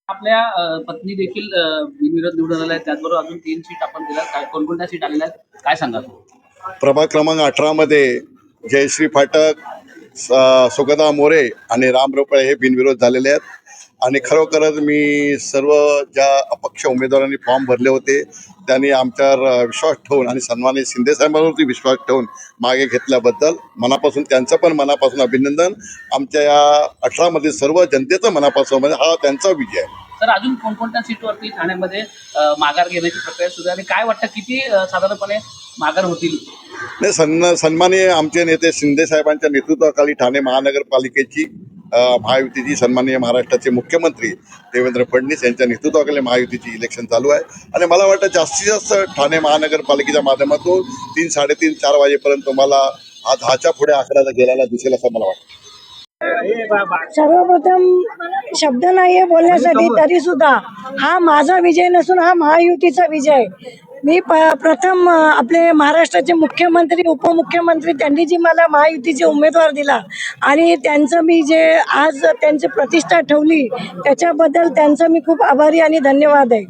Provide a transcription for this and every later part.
आपल्या पत्नी देखील बिनविरोध निवडून आल्या आहेत. त्याचबरोबर अजून 3 सीट आपण दिल्या. काय कोणकोणत्या सीट आलेल्या आहेत? काय सांगाल? प्रभाग क्रमांक 18 मध्ये जयश्री फाटक, सुगदा मोरे आणि राम रोपळे हे बिनविरोध झालेले आहेत. आणि खरोखरच मी सर्व ज्या अपक्ष उमेदवारांनी फॉर्म भरले होते त्यांनी आमच्यावर विश्वास ठेवून आणि सन्माननीय शिंदे साहेबांवरती विश्वास ठेवून मागे घेतल्याबद्दल मनापासून त्यांचं पण मनापासून अभिनंदन. आमच्या या 18 मधील सर्व जनतेचं मनापासून म्हणजे हा त्यांचा विजय आहे. सर, अजून कोणकोणत्या सीटवरती ठाण्यामध्ये माघार घेण्याची प्रक्रिया सुरू आहे आणि काय वाटतं किती साधारणपणे माघार होतील? नाही, सन्माननीय आमचे नेते शिंदे साहेबांच्या नेतृत्वाखाली ठाणे महानगरपालिकेची महायुतीची सन्माननीय महाराष्ट्राचे मुख्यमंत्री देवेंद्र फडणवीस यांच्या नेतृत्वाखाली महायुतीची इलेक्शन चालू आहे. आणि मला वाटतं जास्तीत जास्त ठाणे महानगरपालिकेच्या माध्यमातून 3, 3:30, 4 वाजेपर्यंत मला हा 10च्या पुढे आकड्याला गेलेला दिसेल असं मला वाटतं. सर्वप्रथम शब्द नाहीये बोलण्यासाठी, तरी सुद्धा हा माझा विजय नसून हा महायुतीचा विजय. मी प्रथम आपले महाराष्ट्राचे मुख्यमंत्री उपमुख्यमंत्री त्यांनी जी मला महायुतीचे उमेदवार दिला आणि त्यांचं मी जे आज त्यांची प्रतिष्ठा ठेवली त्याच्याबद्दल त्यांचं मी खूप आभारी आणि धन्यवाद आहे.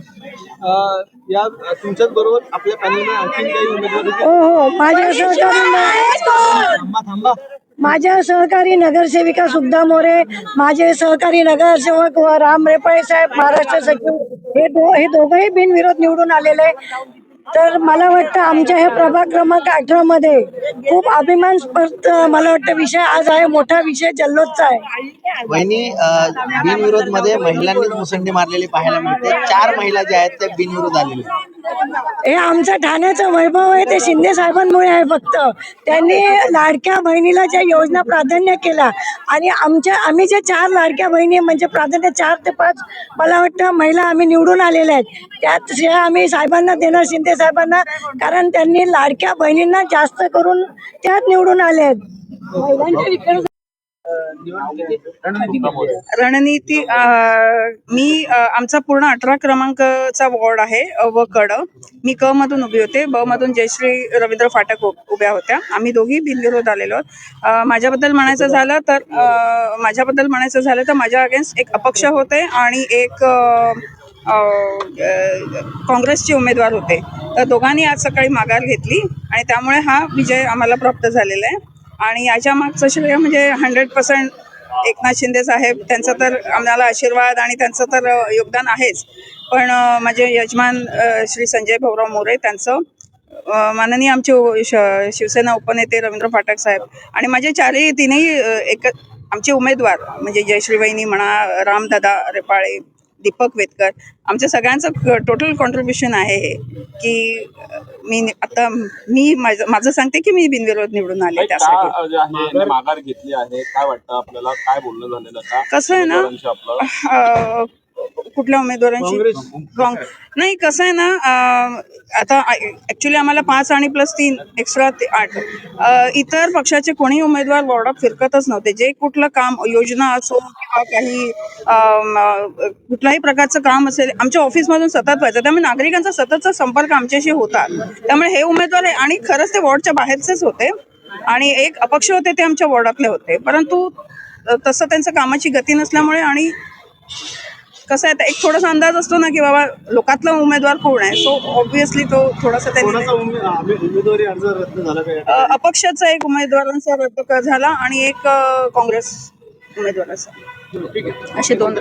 या तुमच्याच बरोबर आपल्या पॅनलमध्ये आणखी काही उमेदवार? हो, माझ्या सहकारी नगरसेविका सुगदा मोरे, माझे सहकारी नगरसेवक व राम रेपाळे साहेब, महाराष्ट्र सचिव, हे दोघंही बिनविरोध निवडून आलेले. तर मला वाटतं आमच्या ह्या प्रभाग क्रमांक 18 मध्ये खूप अभिमानास्पद मला वाटतं विषय आज आहे, मोठा विषय जल्लोषचा आहे. वहिनी, बिनविरोध मध्ये महिलांनीच मुसंडी मारलेली पाहायला मिळते. 4 महिला ज्या आहेत त्या बिनविरोध आलेल्या. हे आमचं ठाण्याचं वैभव आहे, ते शिंदे साहेबांमुळे आहे. फक्त त्यांनी लाडक्या बहिणीला ज्या योजना प्राधान्य केला आणि आम्ही जे 4 लाडक्या बहिणी म्हणजे प्राधान्य 4 ते 5 मला वाटतं महिला आम्ही निवडून आलेल्या आहेत. त्यात श्रेय आम्ही साहेबांना देणार, शिंदे साहेबांना, कारण त्यांनी लाडक्या बहिणींना जास्त करून त्यात निवडून आले आहेत. रणनीती मी आमचा पूर्ण 18 क्रमांकचा वॉर्ड आहे व कड. मी क मधून उभी होते, ब मधून जयश्री रवींद्र फाटक उभ्या होत्या. आम्ही दोघी बिनविरोध आलेलो आहोत. माझ्याबद्दल म्हणायचं झालं तर माझ्या अगेन्स्ट एक अपक्ष होते आणि एक काँग्रेसचे उमेदवार होते. तर दोघांनी आज सकाळी माघार घेतली आणि त्यामुळे हा विजय आम्हाला प्राप्त झालेला आहे. आणि याच्या मागचं श्रेय म्हणजे 100% एकनाथ शिंदे साहेब, त्यांचा तर आम्हाला आशीर्वाद आणि त्यांचं तर योगदान आहेच. पण माझे यजमान श्री संजय भाऊराव मोरे, त्यांचं माननीय आमचे शिवसेना उपनेते रवींद्र फाटक साहेब आणि माझे तिन्ही आमचे उमेदवार म्हणजे जयश्री वहिनी म्हणा, रामदादा रेपाळे, दीपक वेतकर, आमच्या सगळ्यांचं टोटल कॉन्ट्रीब्युशन आहे हे की मी माझं सांगते की मी बिनविरोध निवडून आले. त्यासाठी माघार घेतली आहे. काय वाटतं आपल्याला, काय बोलणं झालेलं का? कसं आहे ना, कुठल्या उमेदवारांशी नाही, कसं आहे ना, आता ऍक्च्युली आम्हाला 5 आणि +3 एक्स्ट्रा 8 इतर पक्षाचे कोणी उमेदवार वॉर्डात फिरकतच नव्हते. जे कुठलं काम, योजना असो किंवा काही कुठल्याही प्रकारचं काम असेल आमच्या ऑफिसमधून सतत व्हायचं. त्यामुळे नागरिकांचा सततचा संपर्क आमच्याशी होता. त्यामुळे हे उमेदवार आहे आणि खरंच ते वॉर्डच्या बाहेरचेच होते आणि एक अपक्ष होते ते आमच्या वॉर्डातले होते. परंतु तसं त्यांचं कामाची गती नसल्यामुळे आणि कसं आहे, एक थोडासा अंदाज असतो ना की बाबा लोकातला उमेदवार कोण आहे. सो ऑब्व्हियसली तो थोडासा उमेदवारी अर्ज रद्द झाला. अपक्षाचा एक उमेदवारांचा रद्द झाला आणि एक काँग्रेस उमेदवाराचा, असे 2